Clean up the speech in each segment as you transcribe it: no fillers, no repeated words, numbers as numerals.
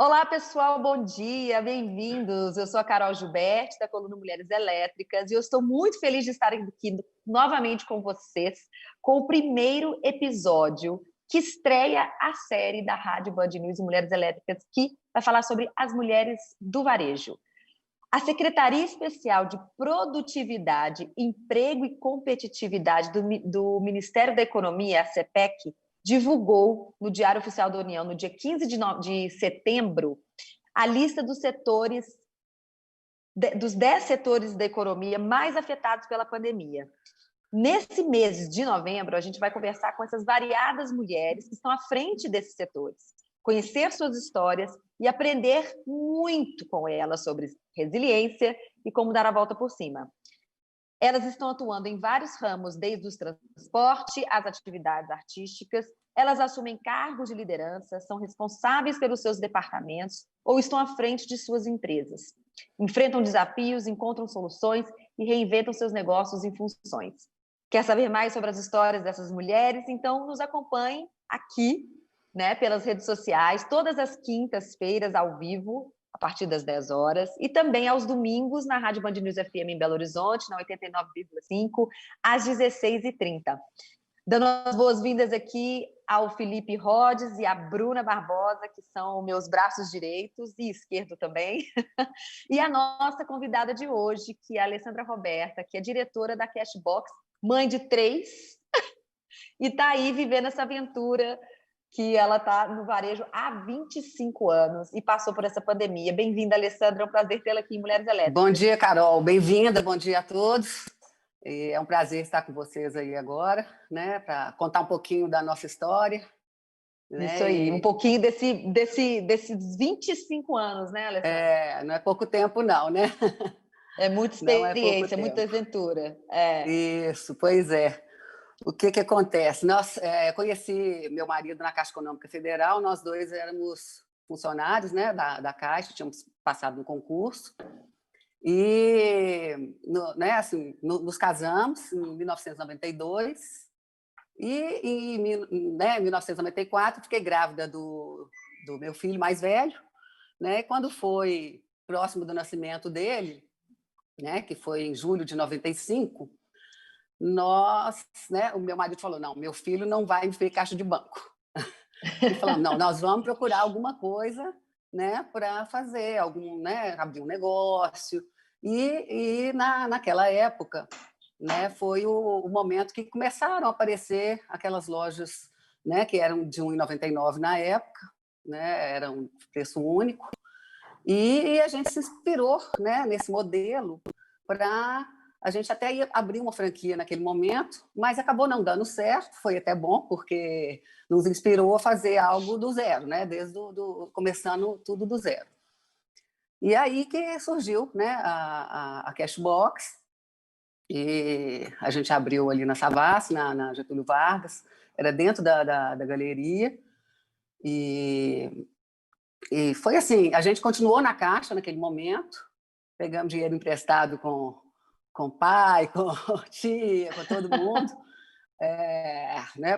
Olá, pessoal, bom dia, bem-vindos. Eu sou a Carol Gilberti, da coluna Mulheres Elétricas, e eu estou muito feliz de estar aqui novamente com vocês, com o primeiro episódio que estreia a série da Rádio Band News e Mulheres Elétricas, que vai falar sobre as mulheres do varejo. A Secretaria Especial de Produtividade, Emprego e Competitividade do Ministério da Economia, a CPEC, divulgou no Diário Oficial da União, no dia 15 de setembro, a lista dos setores, dos 10 setores da economia mais afetados pela pandemia. Nesse mês de novembro, a gente vai conversar com essas variadas mulheres que estão à frente desses setores, conhecer suas histórias e aprender muito com elas sobre resiliência e como dar a volta por cima. Elas estão atuando em vários ramos, desde o transporte às atividades artísticas. Elas assumem cargos de liderança, são responsáveis pelos seus departamentos ou estão à frente de suas empresas. Enfrentam desafios, encontram soluções e reinventam seus negócios em funções. Quer saber mais sobre as histórias dessas mulheres? Então, nos acompanhe aqui, pelas redes sociais, todas as quintas-feiras, ao vivo, a partir das 10 horas, e também aos domingos na Rádio Band News FM em Belo Horizonte, na 89,5, às 16h30. Dando as boas-vindas aqui ao Felipe Rhodes e à Bruna Barbosa, que são meus braços direitos e esquerdo também, e a nossa convidada de hoje, que é a Alessandra Roberta, que é diretora da Cashbox, mãe de 3, e está aí vivendo essa aventura que ela está no varejo há 25 anos e passou por essa pandemia. Bem-vinda, Alessandra, é um prazer tê-la aqui em Mulheres Elétricas. Bom dia, Carol, bem-vinda, bom dia a todos. É um prazer estar com vocês aí agora, para contar um pouquinho da nossa história. Isso aí, um pouquinho desses 25 anos, né, Alessandra? Não é pouco tempo não, né? É muita experiência, é muita aventura. Isso, pois é. O que acontece? Eu conheci meu marido na Caixa Econômica Federal, nós dois éramos funcionários, da Caixa, tínhamos passado no concurso, e nos casamos em 1992, e em 1994 fiquei grávida do meu filho mais velho, e quando foi próximo do nascimento dele, que foi em julho de 95, o meu marido falou, não, meu filho não vai ver caixa de banco. Ele falou, não, nós vamos procurar alguma coisa, para fazer, abrir um negócio. E naquela época, foi o momento que começaram a aparecer aquelas lojas, que eram de R$ 1,99 na época, era um preço único. E a gente se inspirou, nesse modelo para... A gente até ia abrir uma franquia naquele momento, mas acabou não dando certo, foi até bom, porque nos inspirou a fazer algo do zero, começando tudo do zero. E aí que surgiu a Cashbox, e a gente abriu ali na Savassi, na Getúlio Vargas, era dentro da galeria, e foi assim, a gente continuou na Caixa naquele momento, pegamos dinheiro emprestado com o pai, com a tia, com todo mundo,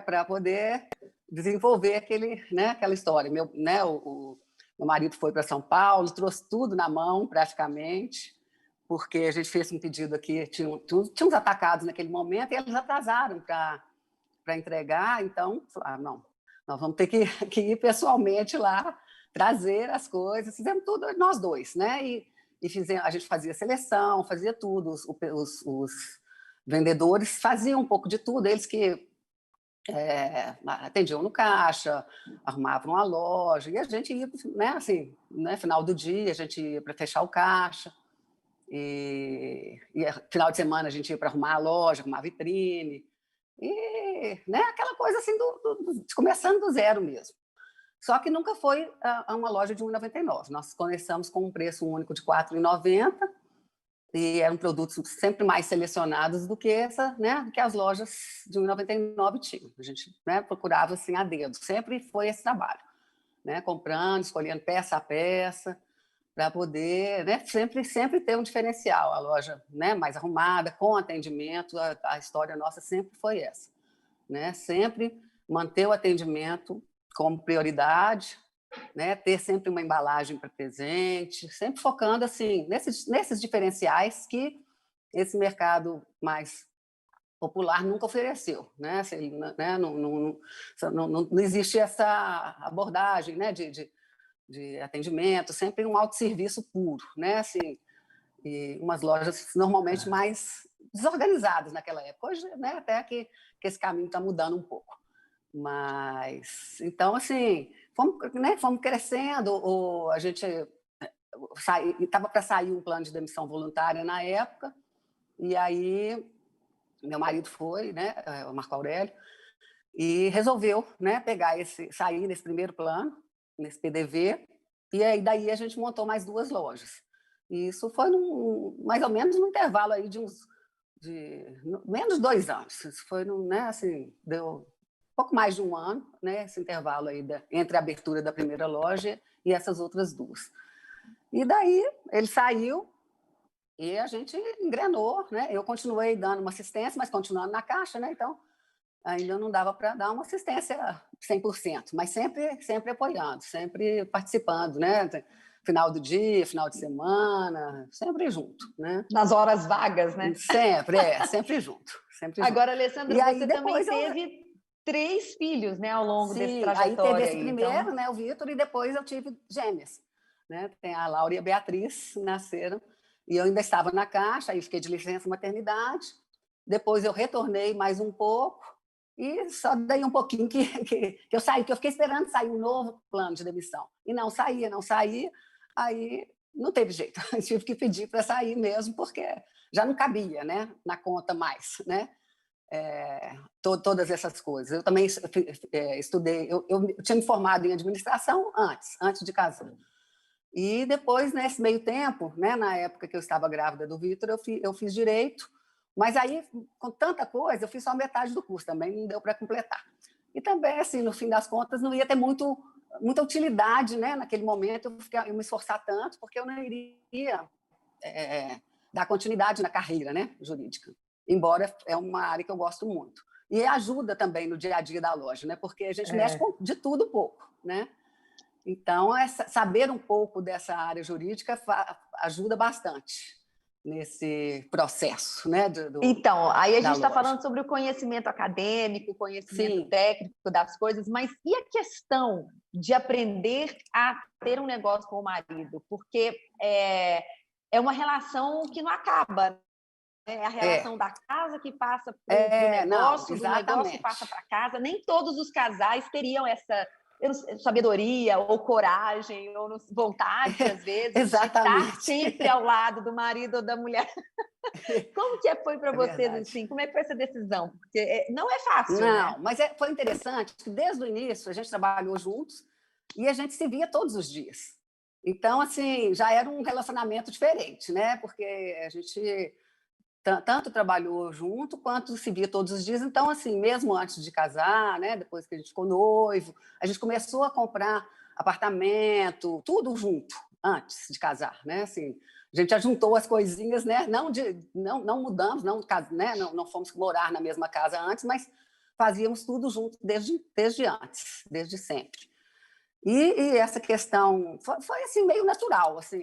para poder desenvolver aquela história. O meu marido foi para São Paulo, trouxe tudo na mão, praticamente, porque a gente fez um pedido aqui, tinha uns atacados naquele momento, e eles atrasaram para entregar, então, não, nós vamos ter que ir pessoalmente lá, trazer as coisas, fizemos tudo nós dois, a gente fazia seleção, fazia tudo, os vendedores faziam um pouco de tudo, eles que atendiam no caixa, arrumavam a loja, e a gente ia, final do dia, a gente ia para fechar o caixa, e final de semana a gente ia para arrumar a loja, arrumar a vitrine, e aquela coisa assim, começando do zero mesmo. Só que nunca foi uma loja de R$ 1,99. Nós começamos com um preço único de R$ 4,90 e eram produtos sempre mais selecionados do que que as lojas de R$ 1,99 tinham. A gente procurava assim a dedo. Sempre foi esse trabalho, comprando, escolhendo peça a peça para poder sempre ter um diferencial. A loja mais arrumada, com atendimento, a história nossa sempre foi essa. Sempre manter o atendimento como prioridade, né? Ter sempre uma embalagem para presente, sempre focando assim nesses diferenciais que esse mercado mais popular nunca ofereceu, né? Assim, né? Não existe essa abordagem, né? De atendimento, sempre um autosserviço puro, né? Assim, e umas lojas normalmente mais desorganizadas naquela época. Hoje, né? Até que esse caminho está mudando um pouco. Mas, então, assim, fomos crescendo, a gente estava para sair um plano de demissão voluntária na época, e aí meu marido foi, né, o Marco Aurélio, e resolveu, né, sair nesse primeiro plano, nesse PDV, e aí daí a gente montou mais 2 lojas. E isso foi mais ou menos no intervalo aí de menos de 2 anos. Isso foi, né, assim, deu pouco mais de 1 ano, né, esse intervalo aí entre a abertura da primeira loja e essas outras 2. E daí ele saiu e a gente engrenou, né? Eu continuei dando uma assistência, mas continuando na caixa, né? Então ainda não dava para dar uma assistência 100%, mas sempre apoiando, sempre participando, né? Final do dia, final de semana, sempre junto, né? Nas horas vagas, né? Sempre junto, sempre junto. Agora, Alessandra, E aí você também depois teve 3 filhos, né, ao longo desse sim, aí teve trajetória esse aí, primeiro, então... né, o Vitor, e depois eu tive gêmeas, né? Tem a Laura e a Beatriz, nasceram, e eu ainda estava na caixa, aí fiquei de licença maternidade. Depois eu retornei mais um pouco, e só daí um pouquinho que eu saí, que eu fiquei esperando sair um novo plano de demissão. E não saía, aí não teve jeito. Eu tive que pedir para sair mesmo, porque já não cabia, né, na conta mais, né? Todas essas coisas. Eu também estudei, eu tinha me formado em administração antes de casar. E depois, nesse meio tempo, né, na época que eu estava grávida do Vitor, eu fiz direito, mas aí, com tanta coisa, eu fiz só metade do curso também, não deu para completar. E também, assim, no fim das contas, não ia ter muita utilidade, né, naquele momento, eu me esforçar tanto, porque eu não iria dar continuidade na carreira, né, jurídica, embora é uma área que eu gosto muito. E ajuda também no dia a dia da loja, né, porque a gente mexe com de tudo um pouco, né? Então, saber um pouco dessa área jurídica ajuda bastante nesse processo, né, Então, aí a da gente está loja. falando sobre o conhecimento acadêmico, o conhecimento Sim. técnico das coisas, mas e a questão de aprender a ter um negócio com o marido? Porque é uma relação que não acaba. É a relação da casa que passa para o negócio, do negócio que passa para casa. Nem todos os casais teriam essa sabedoria ou coragem ou vontade, às vezes, de estar sempre ao lado do marido ou da mulher. Como que foi para vocês assim? Como é que foi essa decisão? Porque não é fácil, não, né? Mas foi interessante que desde o início a gente trabalhou juntos e a gente se via todos os dias. Então, assim, já era um relacionamento diferente, né? Porque a gente tanto trabalhou junto quanto se via todos os dias. Então, assim, mesmo antes de casar, né? Depois que a gente ficou noivo, a gente começou a comprar apartamento, tudo junto antes de casar, né? Assim, a gente já juntou as coisinhas, né? Não mudamos, né? Não fomos morar na mesma casa antes, mas fazíamos tudo junto desde antes, desde sempre. E essa questão foi assim meio natural, assim,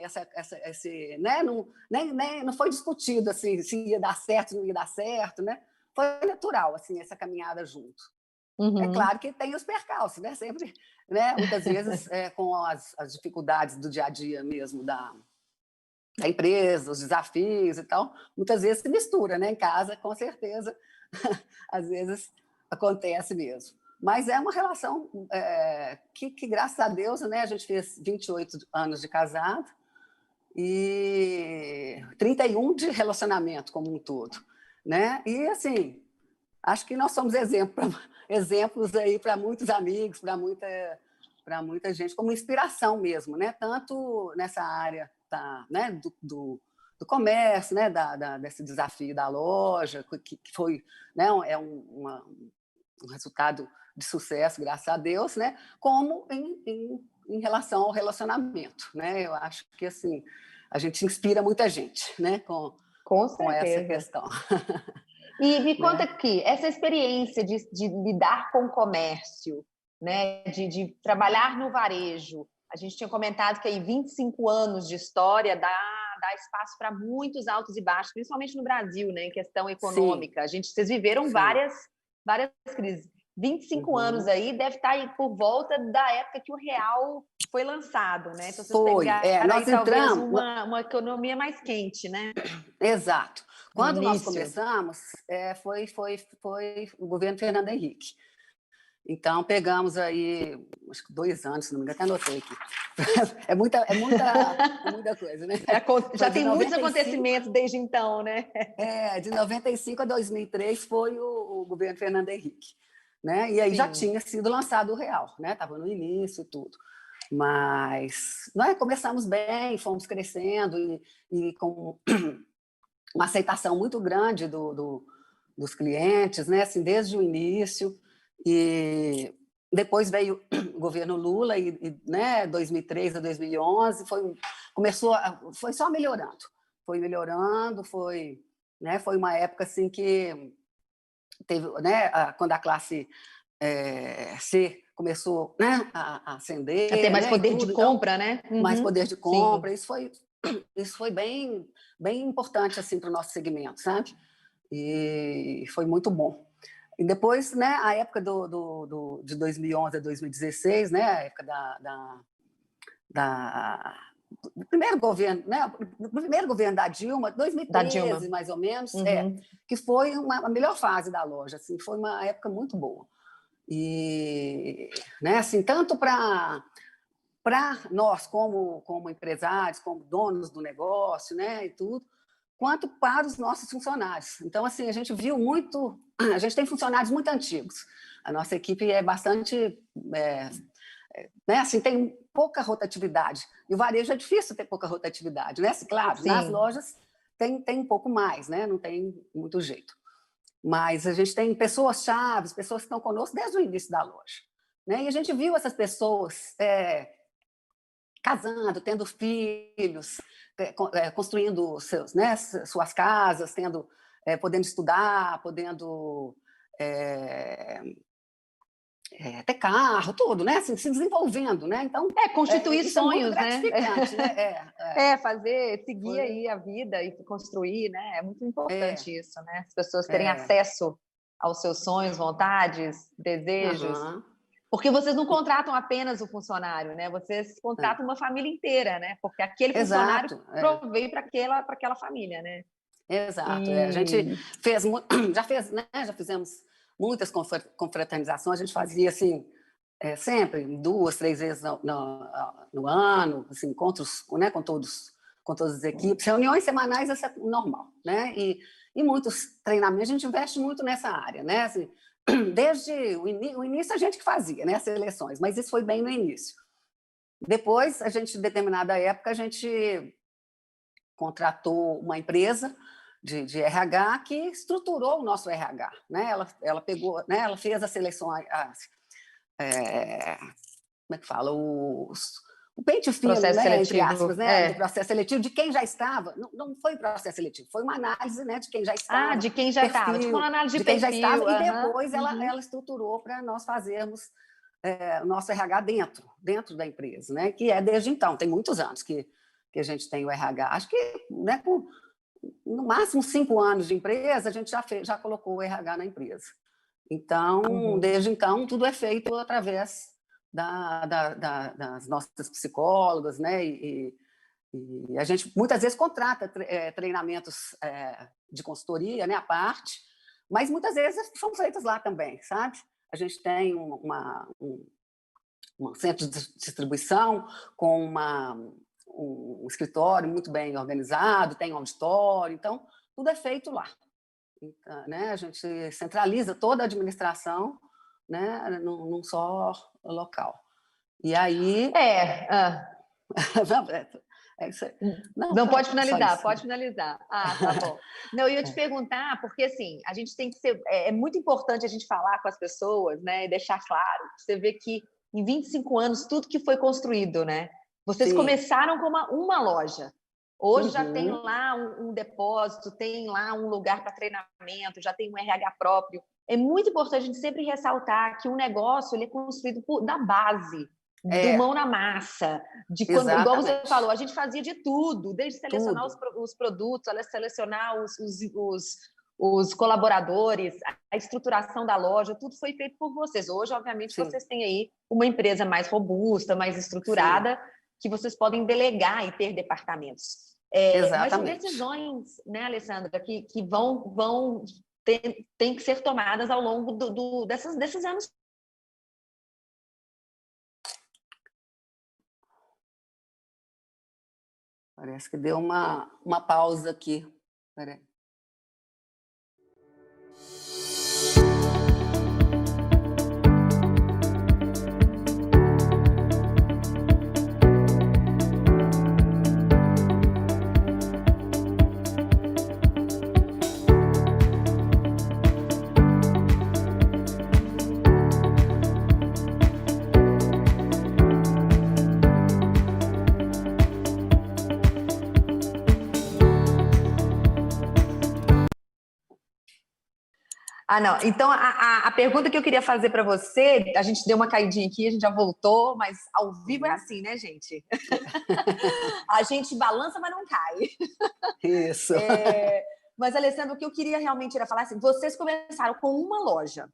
esse, né? Não foi discutido assim se ia dar certo, se não ia dar certo, né? Foi natural assim essa caminhada junto. É claro que tem os percalços, né? Sempre, né? Muitas vezes com as dificuldades do dia a dia mesmo da empresa, os desafios e tal, muitas vezes se mistura, né? Em casa, com certeza, às vezes acontece mesmo. Mas é uma relação que, graças a Deus, né, a gente fez 28 anos de casado e 31 de relacionamento como um todo, né? E, assim, acho que nós somos exemplos aí para muitos amigos, para muita gente, como inspiração mesmo, né? Tanto nessa área né, do comércio, né, desse desafio da loja, que foi, né, um resultado de sucesso, graças a Deus, né? Como em relação ao relacionamento, né? Eu acho que assim a gente inspira muita gente, né? Com essa questão. E me conta aqui, essa experiência de lidar com o comércio, né, de trabalhar no varejo. A gente tinha comentado que aí 25 anos de história dá espaço para muitos altos e baixos, principalmente no Brasil, né, em questão Sim, econômica. Vocês viveram sim. várias crises. 25 anos Uhum. aí deve estar aí por volta da época que o real foi lançado, né? Então, vocês Foi. pegaram aí Nós talvez entramos. uma economia mais quente, né? Exato. No Quando nós início. começamos, foi o governo Fernando Henrique. Então, pegamos aí, acho que 2 anos, se não me engano, até anotei aqui. É muita coisa, né? Já Foi de tem muitos 95, acontecimentos desde então, né? de 95 a 2003 foi o governo Fernando Henrique. Né? E aí já Sim. tinha sido lançado o real, né? Estava no início e tudo. Mas nós começamos bem, fomos crescendo e com uma aceitação muito grande dos clientes, né? Assim, desde o início. E depois veio o governo Lula e né, 2003 a 2011 foi só melhorando. Foi melhorando, foi uma época assim que teve, né, quando a classe C começou, né, a A ter ascender, mais né, e poder de tudo, então compra, né? mais Uhum. poder de Sim. compra, isso foi bem, bem importante assim para o nosso segmento, sabe? E foi muito bom. E depois, né, a época de 2011 a 2016, né, a época do primeiro governo, né, do primeiro governo da Dilma, Da Dilma. 2013 mais ou menos, Uhum. que foi a melhor fase da loja, assim, foi uma época muito boa. E, né, assim, tanto para nós como empresários, como donos do negócio, né, e tudo, quanto para os nossos funcionários. Então, assim, a gente viu muito, a gente tem funcionários muito antigos. A nossa equipe é bastante, né, assim, tem pouca rotatividade. E o varejo é difícil ter pouca rotatividade, né? Assim, claro, nas Sim. lojas tem um pouco mais, né? Não tem muito jeito. Mas a gente tem pessoas chaves, pessoas que estão conosco desde o início da loja. Né? E a gente viu essas pessoas casando, tendo filhos, construindo suas casas, podendo estudar, podendo ter carro, tudo, né? Assim, se desenvolvendo, né? Então, Constituir isso é muito sonhos, né? gratificante, né? Seguir Foi, aí a vida e construir, né? É muito é, importante isso, né? As pessoas terem é, acesso aos seus sonhos, vontades, desejos. aham, Porque vocês não contratam apenas o funcionário, né? Vocês contratam uma família inteira, né? Porque aquele funcionário exato, provém para aquela família, né? exato. A gente E já fizemos muitas confraternizações, a gente fazia assim, sempre 2, 3 vezes no ano, assim, encontros, né, com todas as equipes, reuniões semanais, isso é normal, né? E muitos treinamentos, a gente investe muito nessa área, né? Assim, desde o início a gente que fazia, né, as seleções, mas isso foi bem no início. Depois, em determinada época, a gente contratou uma empresa de RH que estruturou o nosso RH, né? Ela pegou, né? Ela fez a seleção, como é que fala, o pente fino, processo né, entre aspas, seletivo. né, do processo seletivo de quem já estava. Não foi processo seletivo, foi uma análise, né, de quem já estava, De quem já estava, tipo uma perfil análise de de quem já estava, perfil. e Aham. depois Uhum. ela estruturou para nós fazermos o nosso RH dentro da empresa, né, que é desde então, tem muitos anos que a gente tem o RH. Acho que, né, com no máximo 5 anos de empresa, a gente já colocou o RH na empresa. Então, Uhum. desde então, tudo é feito através das nossas psicólogas, né? E a gente muitas vezes contrata treinamentos de consultoria, né? À parte, mas muitas vezes são feitos lá também, sabe? A gente tem um centro de distribuição com um escritório muito bem organizado, tem um auditório, então tudo é feito lá. Então, né, a gente centraliza toda a administração, né, num só local. E aí. É isso aí. Não, Não, pode só finalizar, isso. pode finalizar. Tá bom. Não, eu ia te perguntar, porque assim, a gente tem que ser. É muito importante a gente falar com as pessoas, né? E deixar claro. Você vê que em 25 anos, tudo que foi construído, né? Vocês Sim. começaram com uma loja. Hoje já tem Uhum. lá um depósito, tem lá um lugar para treinamento, já tem um RH próprio. é muito importante a gente sempre ressaltar que um negócio ele é construído da base, do mão na massa, de quando, igual você falou, a gente fazia de tudo, desde selecionar os produtos, selecionar os colaboradores, a estruturação da loja, tudo foi feito por vocês. Hoje, obviamente, vocês têm aí uma empresa mais robusta, mais estruturada, que vocês podem delegar e ter departamentos. Mas são decisões, né, Alessandra, que tem que ser tomadas ao longo desses anos. Parece que deu uma pausa aqui. Peraí. Não. Então, a pergunta que eu queria fazer para você, a gente deu uma caidinha aqui, a gente já voltou, mas ao vivo é assim, né, gente? A gente balança, mas não cai. Isso. Mas, Alessandra, o que eu queria realmente era falar assim, vocês começaram com uma loja,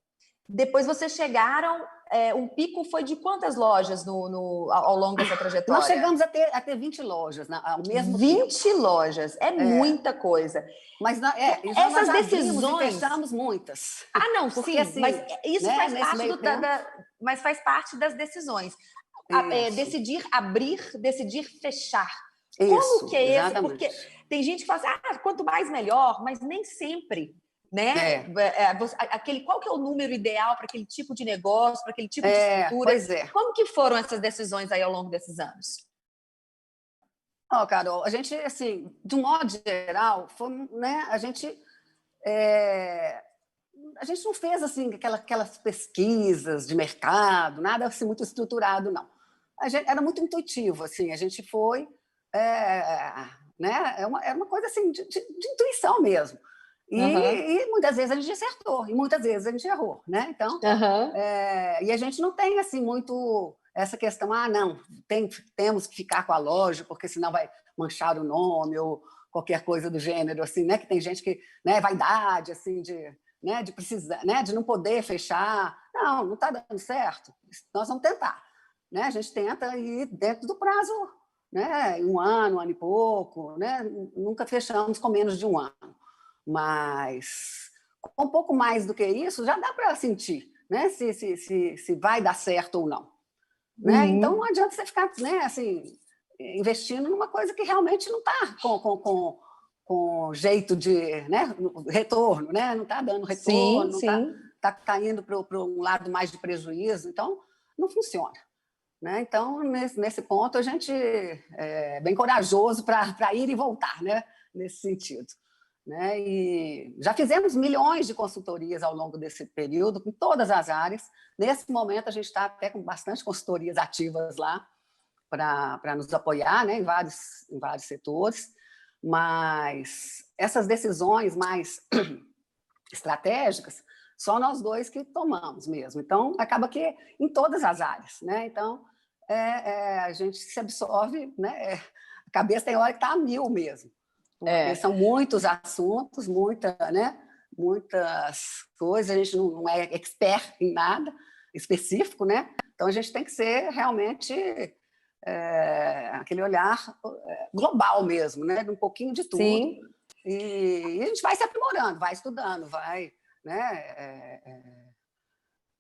depois vocês chegaram, o pico foi de quantas lojas ao longo dessa trajetória? Nós chegamos a ter 20 lojas ao mesmo 20 tempo. Lojas, muita coisa. Mas essas decisões... fechamos muitas. Não, porque, sim, assim, mas isso, né, mas faz parte das decisões. Decidir abrir, decidir fechar. Como que é esse? Porque tem gente que fala assim, quanto mais melhor, mas nem sempre... Né? Qual que é o número ideal para aquele tipo de negócio, para aquele tipo de estrutura? Pois é. Como que foram essas decisões aí ao longo desses anos? Carol, a gente, assim, de um modo geral, né, a gente não fez assim aquelas pesquisas de mercado, nada assim muito estruturado, não. Era muito intuitivo, assim, a gente foi, né, era uma coisa assim de intuição mesmo. E muitas vezes a gente acertou, e muitas vezes a gente errou, né? Então, e a gente não tem assim muito essa questão, não, temos que ficar com a loja, porque senão vai manchar o nome ou qualquer coisa do gênero, assim, né? Que tem gente que, né, vaidade, assim, de precisar, né, de não poder fechar. Não está dando certo, nós vamos tentar, né? A gente tenta ir dentro do prazo, né? Um ano e pouco, né? Nunca fechamos com menos de um ano. Mas com um pouco mais do que isso, já dá para sentir, né? Se vai dar certo ou não. Né? Então, não adianta você ficar, né, assim, investindo numa coisa que realmente não está com jeito de, né, retorno, né? Não está dando retorno, está indo para um lado mais de prejuízo, então não funciona. Né? Então, nesse ponto, a gente é bem corajoso para ir e voltar, né? Nesse sentido. Né? E já fizemos milhões de consultorias ao longo desse período, em todas as áreas. Nesse momento, a gente está até com bastante consultorias ativas lá para nos apoiar, né? em vários setores, mas essas decisões mais estratégicas, só nós dois que tomamos mesmo. Então, acaba que em todas as áreas. Né? Então, a gente se absorve, né? A cabeça tem hora que está a 1000 mesmo. Porque são muitos assuntos, né? Muitas coisas, a gente não é expert em nada específico, né? Então, a gente tem que ser realmente aquele olhar global mesmo, né? Um pouquinho de tudo. Sim. E a gente vai se aprimorando, vai estudando, vai, né?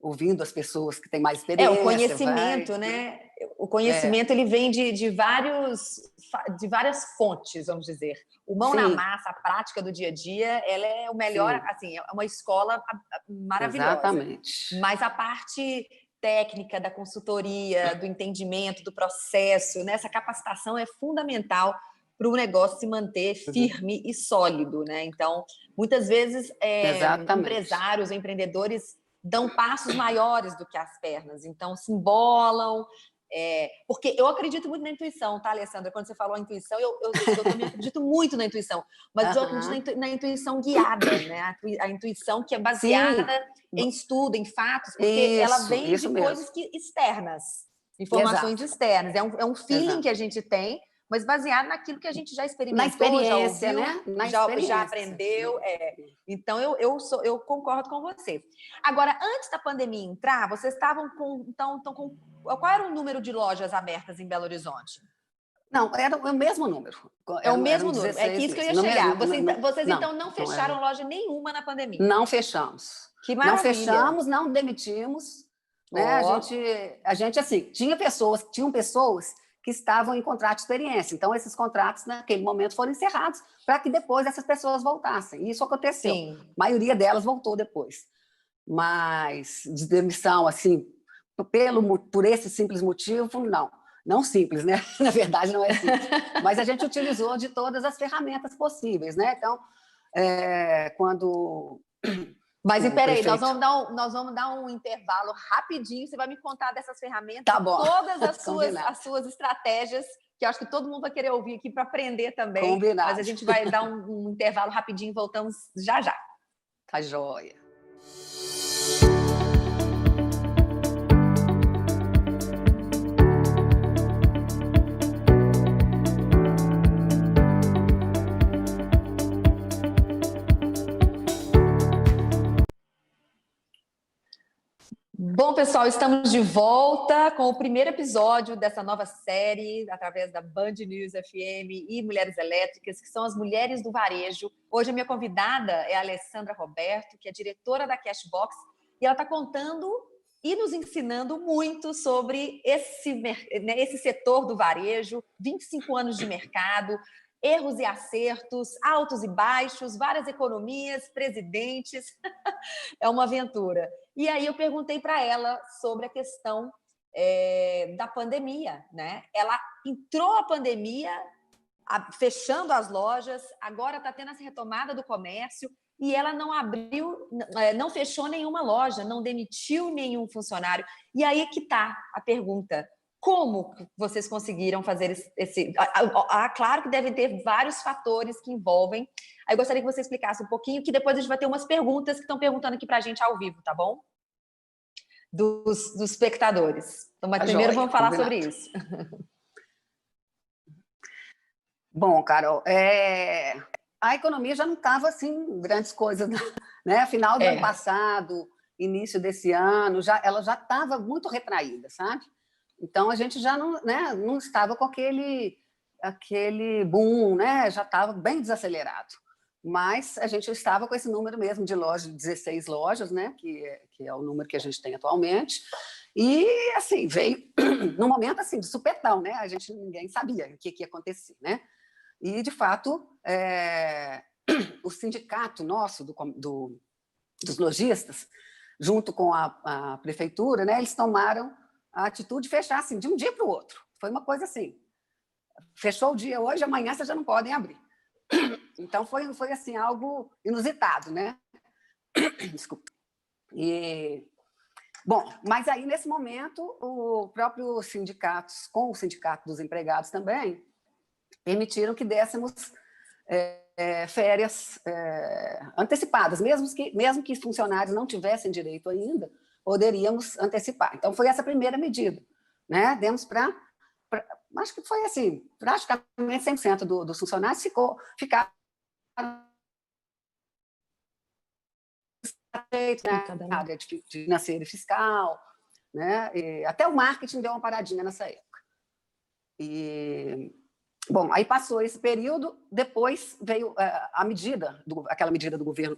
Ouvindo as pessoas que têm mais experiência. O conhecimento, né? O conhecimento ele vem de várias fontes, vamos dizer. O mão na massa, a prática do dia a dia, ela é o melhor, assim, é uma escola maravilhosa. Exatamente. Mas a parte técnica da consultoria, do entendimento, do processo, né? Essa capacitação é fundamental para o negócio se manter firme e sólido, né? Então, muitas vezes, empresários, empreendedores dão passos maiores do que as pernas, então se embolam, Porque eu acredito muito na intuição, tá, Alessandra? Quando você falou a intuição, eu também acredito muito na intuição, mas eu acredito na intuição guiada, né? A intuição que é baseada Sim, em estudo, em fatos, porque ela vem isso de mesmo. coisas externas, informações Exato, externas. É um feeling que exato. a gente tem, mas baseado naquilo que a gente já Na experimentou, já experiência, ouviu, né? Na já experiência. aprendeu. Então, eu concordo com você. Agora, antes da pandemia entrar, vocês estavam com. Com qual era o número de lojas abertas em Belo Horizonte? Não, era o mesmo número. É o Eram mesmo número. É que 16 isso que eu ia mesmo. chegar. Vocês Não, então não não era. fecharam loja nenhuma na pandemia. Não fechamos. Que Não maravilha! fechamos, não demitimos, né? Ó, A gente assim, tinham pessoas que estavam em contrato de experiência. Então, esses contratos, naquele momento, foram encerrados para que depois essas pessoas voltassem. E isso aconteceu. sim. A maioria delas voltou depois. Mas de demissão, assim, por esse simples motivo, não. Não simples, né? Na verdade, não é simples. Mas a gente utilizou de todas as ferramentas possíveis, né? Então, quando Mas o peraí, prefeito... nós vamos dar um intervalo rapidinho. Você vai me contar dessas ferramentas Tá e bom, todas combinado. as suas estratégias, que eu acho que todo mundo vai querer ouvir aqui para aprender também. Combinado. Mas a gente vai dar um intervalo rapidinho e voltamos já já. Tá joia. Bom, pessoal, estamos de volta com o primeiro episódio dessa nova série, através da Band News FM e Mulheres Elétricas, que são as mulheres do varejo. Hoje a minha convidada é a Alessandra Roberto, que é diretora da Cashbox, e ela está contando e nos ensinando muito sobre esse setor do varejo, 25 anos de mercado, erros e acertos, altos e baixos, várias economias, presidentes, é uma aventura. E aí eu perguntei para ela sobre a questão da pandemia, né? Ela entrou a pandemia fechando as lojas, agora está tendo essa retomada do comércio e ela não abriu, não fechou nenhuma loja, não demitiu nenhum funcionário. E aí que está a pergunta: como vocês conseguiram fazer esse... Claro que devem ter vários fatores que envolvem. Aí eu gostaria que você explicasse um pouquinho, que depois a gente vai ter umas perguntas que estão perguntando aqui para a gente ao vivo, tá bom? Dos espectadores. Então, mas primeiro vamos falar sobre isso. Bom, Carol, a economia já não estava assim grandes coisas, né? Final do ano passado, início desse ano, ela já estava muito retraída, sabe? Então a gente já não, né, não estava com aquele boom, né? Já estava bem desacelerado. Mas a gente estava com esse número mesmo de lojas, 16 lojas, né? Que é o número que a gente tem atualmente. E assim veio num momento assim de supetão, né? Ninguém sabia o que ia acontecer, né? E de fato o sindicato nosso dos lojistas, junto com a prefeitura, né? Eles tomaram a atitude de fechar assim de um dia para o outro. Foi uma coisa assim: fechou o dia hoje, amanhã vocês já não podem abrir. Então foi assim algo inusitado, né? Desculpa. Bom, mas aí nesse momento o próprio sindicato, com o sindicato dos empregados também, permitiram que dessemos férias antecipadas, mesmo que funcionários não tivessem direito ainda, poderíamos antecipar. Então foi essa a primeira medida, né? Demos acho que foi assim, praticamente 100% dos funcionários ficaram na área de financeira e fiscal, né? E até o marketing deu uma paradinha nessa época. Bom, aí passou esse período, depois veio aquela medida do governo,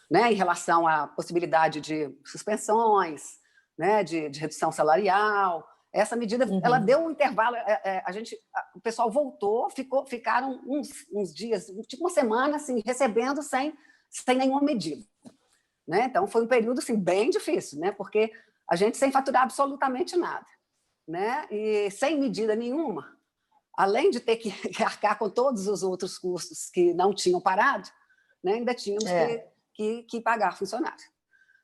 né, em relação à possibilidade de suspensões, né, de redução salarial. Essa medida, ela deu um intervalo, o pessoal voltou, ficaram uns dias, tipo uma semana, assim, recebendo sem nenhuma medida, né? Então foi um período assim bem difícil, né? Porque a gente sem faturar absolutamente nada, né? E sem medida nenhuma, além de ter que arcar com todos os outros custos que não tinham parado, né? Ainda tínhamos que pagar funcionário.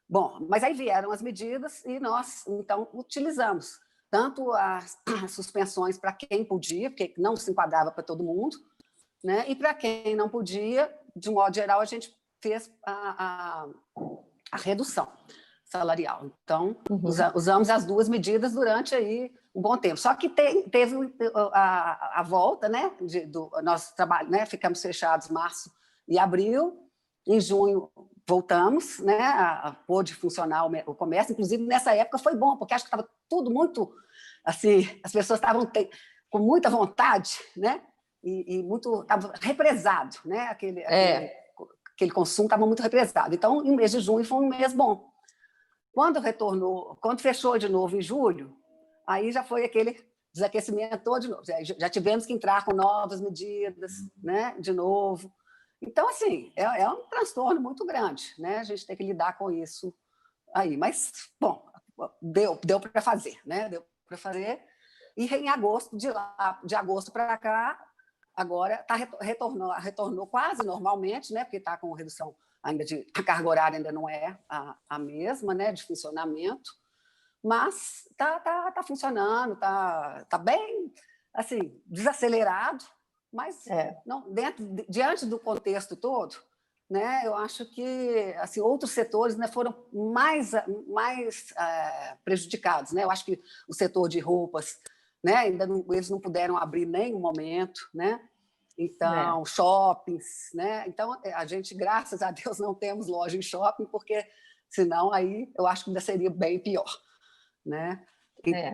Bom, mas aí vieram as medidas e nós então utilizamos tanto as suspensões para quem podia, porque não se enquadrava para todo mundo, né? E para quem não podia, de um modo geral, a gente fez a redução salarial. Então, usamos as duas medidas durante aí um bom tempo. Só que teve a volta, né, do nosso trabalho, né? Ficamos fechados março e abril. Em junho voltamos, né, a pôde funcionar o comércio. Inclusive nessa época foi bom, porque acho que estava tudo muito assim, as pessoas estavam com muita vontade, né? E muito estava represado, né? Aquele consumo estava muito represado. Então, o mês de junho foi um mês bom. Quando fechou de novo em julho, aí já foi aquele desaquecimento todo de novo. Já tivemos que entrar com novas medidas, né? De novo. Então, assim, é um transtorno muito grande, né? A gente tem que lidar com isso aí. Mas, bom, deu para fazer, né? Deu para fazer. E em agosto, de agosto para cá, agora retornou quase normalmente, né? Porque está com redução ainda a carga horária ainda não é a mesma, né? De funcionamento, mas tá funcionando, tá bem, assim, desacelerado, mas não, diante do contexto todo, né? Eu acho que assim, outros setores, né, foram mais prejudicados, né? Eu acho que o setor de roupas, né, eles não puderam abrir em nenhum momento, né? Então, shoppings, né? Então, a gente, graças a Deus, não temos loja em shopping, porque senão aí eu acho que ainda seria bem pior, né?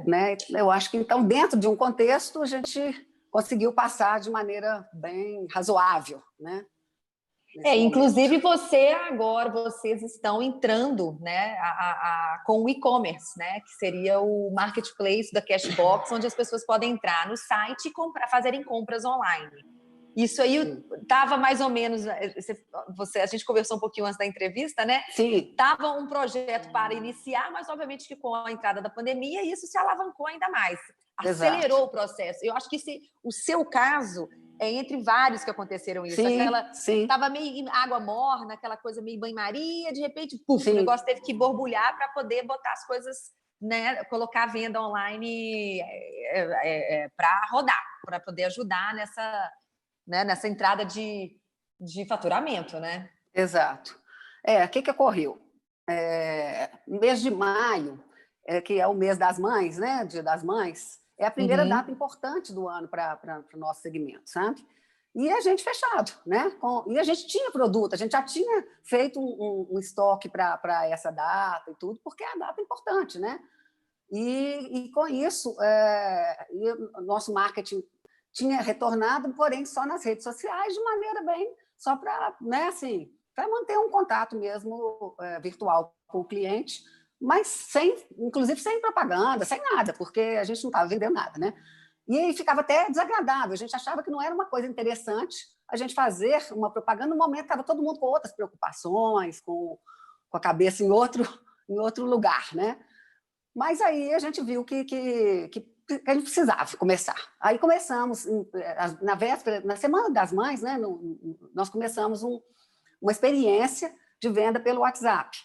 Né? Eu acho que, então, dentro de um contexto, a gente conseguiu passar de maneira bem razoável, né? Inclusive vocês estão entrando, né, com o e-commerce, né, que seria o marketplace da Cashbox, onde as pessoas podem entrar no site e fazerem compras online. Isso aí estava mais ou menos, a gente conversou um pouquinho antes da entrevista, né? Sim. Estava um projeto para iniciar, mas obviamente que com a entrada da pandemia isso se alavancou ainda mais, acelerou o processo. Eu acho que o seu caso é entre vários que aconteceram isso. Estava meio em água morna, aquela coisa meio banho-maria, de repente, o negócio teve que borbulhar para poder botar as coisas, né, colocar a venda online para rodar, para poder ajudar nessa entrada de faturamento, né? Exato. O que ocorreu? No mês de maio, que é o mês das mães, né? Dia das Mães, é a primeira data importante do ano para o nosso segmento, sabe? E a gente fechado, né? E a gente tinha produto, a gente já tinha feito um estoque para essa data e tudo, porque é a data importante, né? E com isso, o nosso marketing tinha retornado, porém só nas redes sociais, de maneira bem, só para, né, assim, para manter um contato mesmo virtual com o cliente, mas inclusive sem propaganda, sem nada, porque a gente não estava vendendo nada, né? E aí ficava até desagradável, a gente achava que não era uma coisa interessante a gente fazer uma propaganda no momento que estava todo mundo com outras preocupações, com a cabeça em outro lugar, né? Mas aí a gente viu que a gente precisava começar. Aí começamos, na véspera, na Semana das Mães, né, nós começamos uma experiência de venda pelo WhatsApp.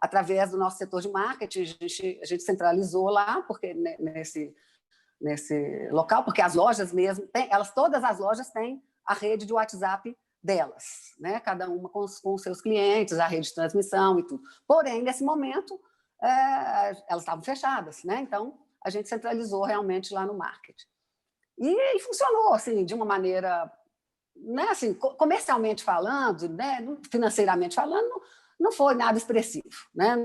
Através do nosso setor de marketing, a gente centralizou lá, porque nesse local, porque as lojas mesmo, todas as lojas têm a rede de WhatsApp delas, né? Cada uma com os seus clientes, a rede de transmissão e tudo. Porém, nesse momento, elas estavam fechadas, né? Então, a gente centralizou realmente lá no marketing. E funcionou, assim, de uma maneira, né, assim, comercialmente falando, né, financeiramente falando, não foi nada expressivo, né?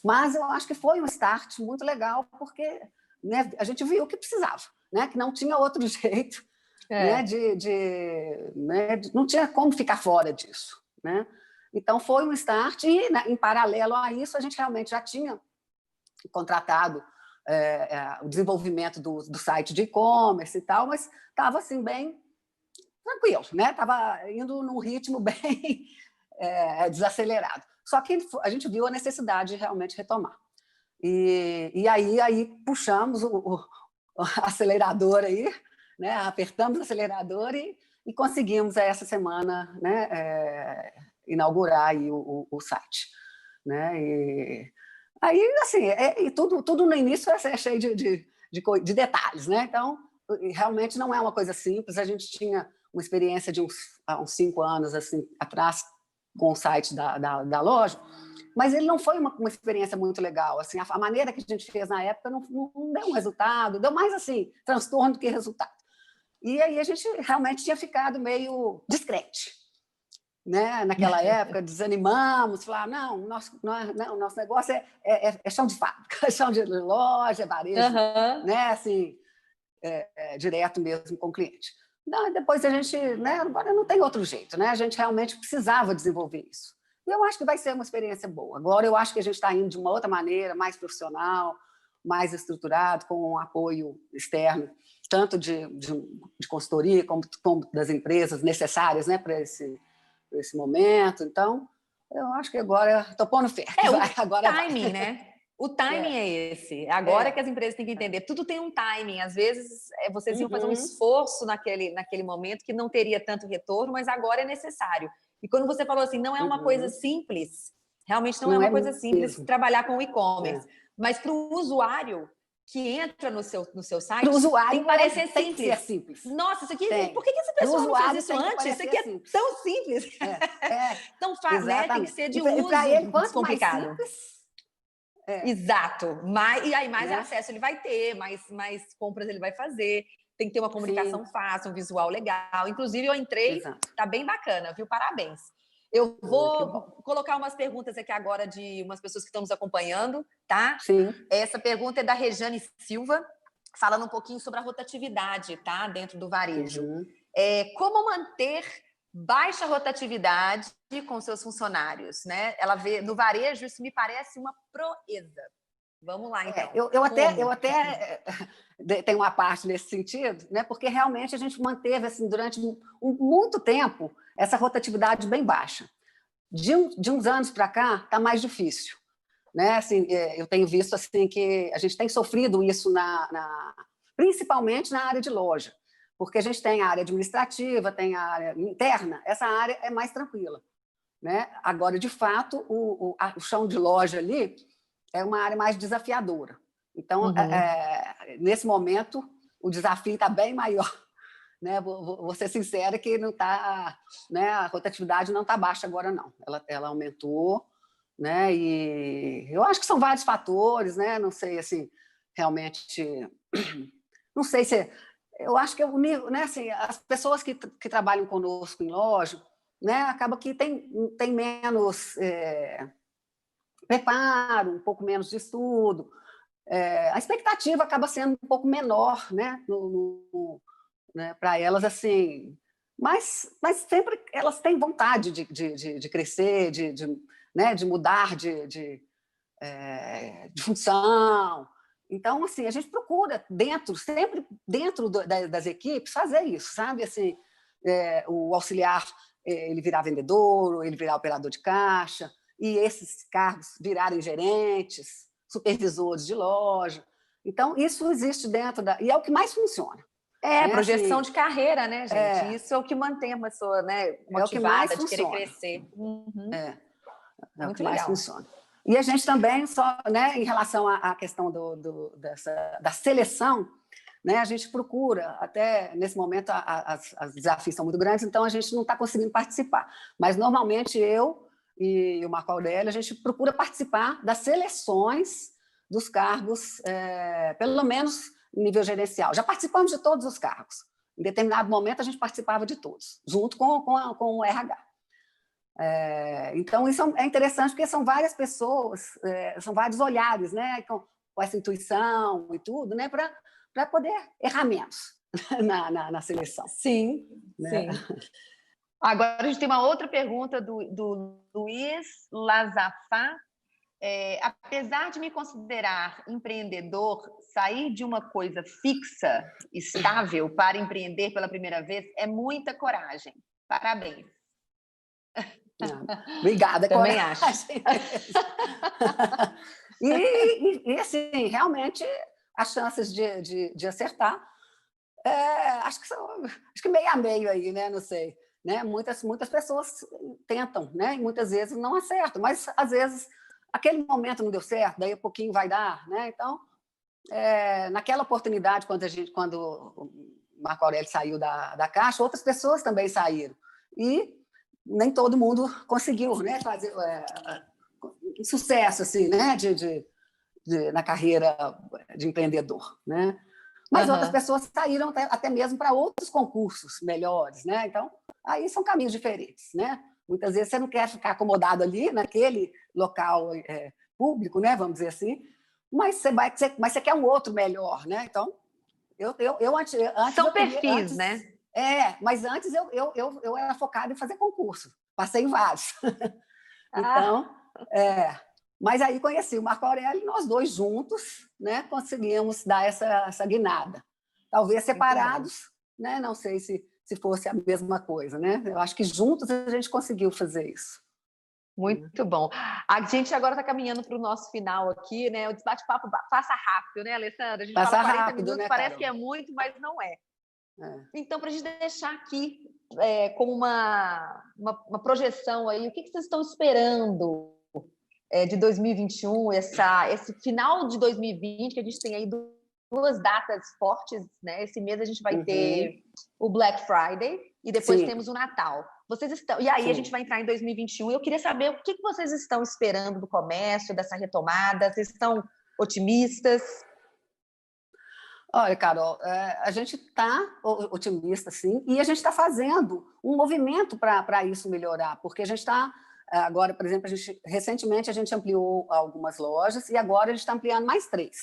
Mas eu acho que foi um start muito legal, porque, né, a gente viu que precisava, né, que não tinha outro jeito, né, não tinha como ficar fora disso, né? Então, foi um start e, em paralelo a isso, a gente realmente já tinha contratado o desenvolvimento do site de e-commerce e tal, mas estava assim, bem tranquilo, né? Estava indo num ritmo bem desacelerado. Só que a gente viu a necessidade de realmente retomar. E aí puxamos o acelerador aí, né? Apertamos o acelerador e conseguimos essa semana, né, inaugurar aí o site, né? E aí, assim, tudo no início é cheio de detalhes, né? Então, realmente não é uma coisa simples. A gente tinha uma experiência de há uns 5 anos assim, atrás com o site da loja, mas ele não foi uma experiência muito legal. Assim, a maneira que a gente fez na época não deu um resultado, deu mais assim, transtorno do que resultado. E aí a gente realmente tinha ficado meio discrete. Né? Naquela época, desanimamos, falamos, nosso negócio é chão de fábrica, é chão de loja, é varejo, né? Assim, direto mesmo com o cliente. Não, depois a gente, né? Agora não tem outro jeito, né? A gente realmente precisava desenvolver isso. E eu acho que vai ser uma experiência boa. Agora eu acho que a gente está indo de uma outra maneira, mais profissional, mais estruturado, com um apoio externo, tanto de consultoria como das empresas necessárias, né, para esse momento. Então, eu acho que agora estou pondo fé. O timing, né? O timing é esse. Agora que as empresas têm que entender. Tudo tem um timing. Às vezes, vocês iam fazer um esforço naquele momento que não teria tanto retorno, mas agora é necessário. E quando você falou assim, não é uma coisa simples, realmente não é uma coisa simples trabalhar com o e-commerce. Mas para o usuário que entra no seu site, pro usuário, tem que parecer simples. Tem que ser simples. Nossa, isso aqui, por que essa pessoa não fez isso antes? Isso aqui é simples. tão simples. Tão fácil, né? Tem que ser de uso descomplicado. Mais simples, Exato. E aí mais acesso ele vai ter, mais compras ele vai fazer. Tem que ter uma comunicação fácil, um visual legal. Inclusive, eu entrei, tá bem bacana, viu? Parabéns. Eu vou colocar umas perguntas aqui agora de umas pessoas que estão nos acompanhando, tá? Sim. Essa pergunta é da Rejane Silva, falando um pouquinho sobre a rotatividade, tá? Dentro do varejo. Como manter baixa rotatividade com seus funcionários, né? Ela vê no varejo, isso me parece uma proeza. Vamos lá, então. Eu até tenho uma parte nesse sentido, né? Porque realmente a gente manteve assim, durante muito tempo essa rotatividade bem baixa. De uns anos para cá, está mais difícil. Né? Assim, eu tenho visto assim, que a gente tem sofrido isso, principalmente na área de loja, porque a gente tem a área administrativa, tem a área interna, essa área é mais tranquila. Né? Agora, de fato, o chão de loja ali é uma área mais desafiadora. Então, nesse momento, o desafio está bem maior. Né? Vou ser sincera que não tá, né? A rotatividade não está baixa agora, não. Ela aumentou, né? E eu acho que são vários fatores, né? Não sei, assim, realmente... Não sei se... Eu acho que o nível, né? Assim, as pessoas que trabalham conosco em loja, né? Acaba que tem menos... preparo, um pouco menos de estudo, a expectativa acaba sendo um pouco menor, né, né, para elas, assim, mas sempre elas têm vontade de crescer, né, de mudar de função. Então, assim, a gente procura sempre dentro das equipes fazer isso, sabe? Assim, o auxiliar ele virar vendedor, ele virar operador de caixa, e esses cargos virarem gerentes, supervisores de loja. Então, isso existe dentro e é o que mais funciona. Projeção assim, de carreira, né, gente? Isso é o que mantém a pessoa, né, motivada de querer crescer. É o que mais funciona. E a gente também, né, em relação à questão da seleção, né, a gente procura, até nesse momento os desafios são muito grandes, então a gente não está conseguindo participar. Mas, normalmente, eu e o Marco Aurélio, a gente procura participar das seleções dos cargos, pelo menos em nível gerencial. Já participamos de todos os cargos. Em determinado momento, a gente participava de todos, junto com o RH. Então, isso é interessante, porque são várias pessoas, são vários olhares, né, com essa intuição e tudo, né, para poder errar menos na seleção. Sim, né? Sim. Agora, a gente tem uma outra pergunta do Luiz Lazafá. Apesar de me considerar empreendedor, sair de uma coisa fixa, estável, para empreender pela primeira vez é muita coragem. Parabéns. Obrigada, também coragem. Acho. E, assim, realmente, as chances de acertar, acho que meio a meio aí, né? Não sei. Né? Muitas pessoas tentam, né? E muitas vezes não acertam, mas às vezes aquele momento não deu certo, daí a pouquinho vai dar, né? Então naquela oportunidade, quando o Marco Aurélio saiu da Caixa, outras pessoas também saíram. E nem todo mundo conseguiu, né, fazer sucesso assim, né, na carreira de empreendedor, né? Mas outras pessoas saíram até mesmo para outros concursos melhores, né? Então, aí são caminhos diferentes, né? Muitas vezes você não quer ficar acomodado ali naquele local público, né? Vamos dizer assim, mas você quer um outro melhor, né? Então, antes são perfis, né? Mas antes eu era focada em fazer concurso, passei em vários. Então, mas aí conheci o Marco Aurélio e nós dois juntos, né, conseguimos dar essa guinada. Talvez separados, né, não sei se fosse a mesma coisa, né? Eu acho que juntos a gente conseguiu fazer isso. Muito bom. A gente agora está caminhando para o nosso final aqui, né? O bate-papo passa rápido, né, Alessandra? A gente passa fala 40 rápido, minutos, né, parece Carol? que é muito, mas não é. Então, para a gente deixar aqui como uma projeção aí, o que vocês estão esperando de 2021, esse final de 2020, que a gente tem aí duas datas fortes, né? Esse mês a gente vai ter o Black Friday e depois temos o Natal. Vocês estão... E aí a gente vai entrar em 2021. Eu queria saber o que vocês estão esperando do comércio, dessa retomada. Vocês estão otimistas? Olha, Carol, a gente está otimista, sim, e a gente está fazendo um movimento para isso melhorar, porque a gente está... Agora, por exemplo, recentemente a gente ampliou algumas lojas e agora a gente está ampliando mais 3.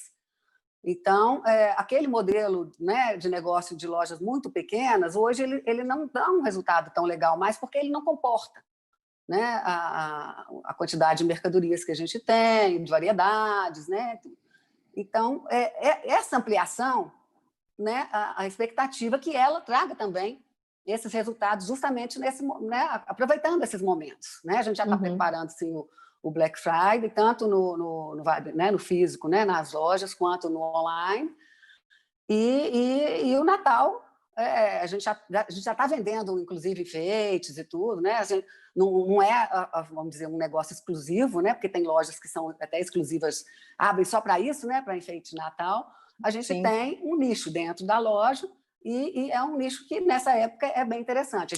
Então, aquele modelo, né, de negócio de lojas muito pequenas, hoje ele não dá um resultado tão legal mais, porque ele não comporta, né, a quantidade de mercadorias que a gente tem, de variedades, né? Então, essa ampliação, né, a expectativa que ela traga também esses resultados justamente aproveitando esses momentos, né? A gente já está preparando assim, o Black Friday, tanto no físico, né, nas lojas, quanto no online. E o Natal, a gente já está vendendo, inclusive, enfeites e tudo, né? Assim, não é, vamos dizer, um negócio exclusivo, né? Porque tem lojas que são até exclusivas, abrem só para isso, né? Para enfeite de Natal. A gente tem um nicho dentro da loja e é um nicho que, nessa época, é bem interessante.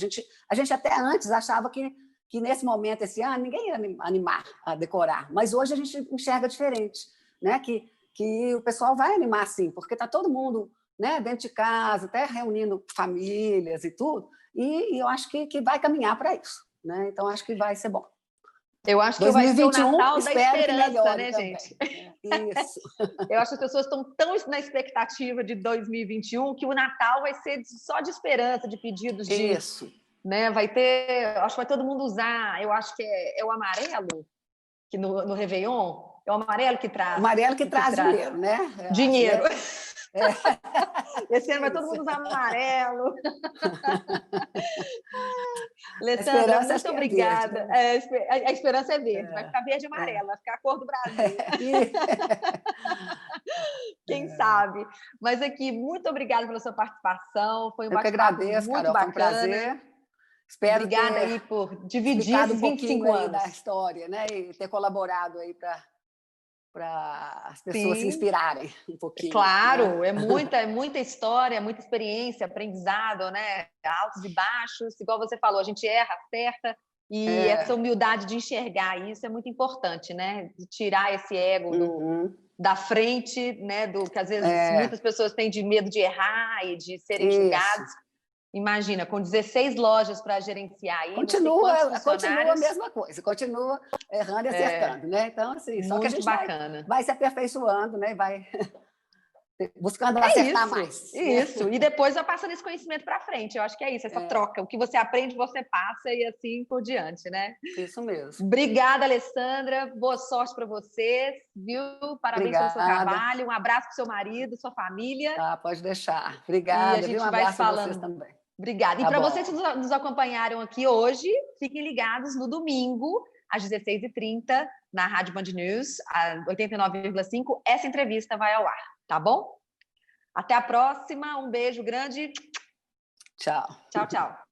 A gente até antes achava que nesse momento, esse ano, ninguém ia animar a decorar, mas hoje a gente enxerga diferente, né? Que o pessoal vai animar, sim, porque está todo mundo, né, dentro de casa, até reunindo famílias e tudo, e eu acho que vai caminhar para isso, né? Então, acho que vai ser bom. Eu acho que vai ser o Natal da esperança, né, também. gente? Isso. Eu acho que as pessoas estão tão na expectativa de 2021 que o Natal vai ser só de esperança, de pedidos de... Isso. Né? Vai ter... Acho que vai todo mundo usar, eu acho que é o amarelo, que no Réveillon, é o amarelo que traz... O amarelo que traz dinheiro, né? Dinheiro. Acho, Esse ano vai todo mundo usar amarelo. Alessandra, muito obrigada. A esperança é verde, vai ficar verde e amarelo, vai ficar a cor do Brasil. Quem sabe? Mas aqui, muito obrigada pela sua participação. Foi um bate-papo muito Carol, bacana. Foi um prazer. Espero obrigada ter aí por dividir esses 25 anos da história, né? E ter colaborado aí para as pessoas se inspirarem um pouquinho. Claro, né? é muita história, muita experiência, aprendizado, né? Altos e baixos, igual você falou, a gente erra, acerta, e essa humildade de enxergar isso é muito importante, né? De tirar esse ego da frente, né? Do que às vezes muitas pessoas têm de medo de errar e de serem julgados. Imagina, com 16 lojas para gerenciar aí, continua a mesma coisa, continua errando e acertando, né? Então, assim, só que a gente vai se aperfeiçoando, né? Vai buscando acertar mais. Isso, e depois vai passando esse conhecimento para frente. Eu acho que é isso, essa troca. O que você aprende, você passa e assim por diante, né? Isso mesmo. Obrigada, Alessandra. Boa sorte para vocês, viu? Parabéns pelo seu trabalho. Um abraço para o seu marido, sua família. Pode deixar. Obrigada. E a gente Um abraço para vocês também. Obrigada. E para vocês que nos acompanharam aqui hoje, fiquem ligados no domingo, às 16h30, na Rádio Band News, a 89,5. Essa entrevista vai ao ar, tá bom? Até a próxima. Um beijo grande. Tchau. Tchau, tchau.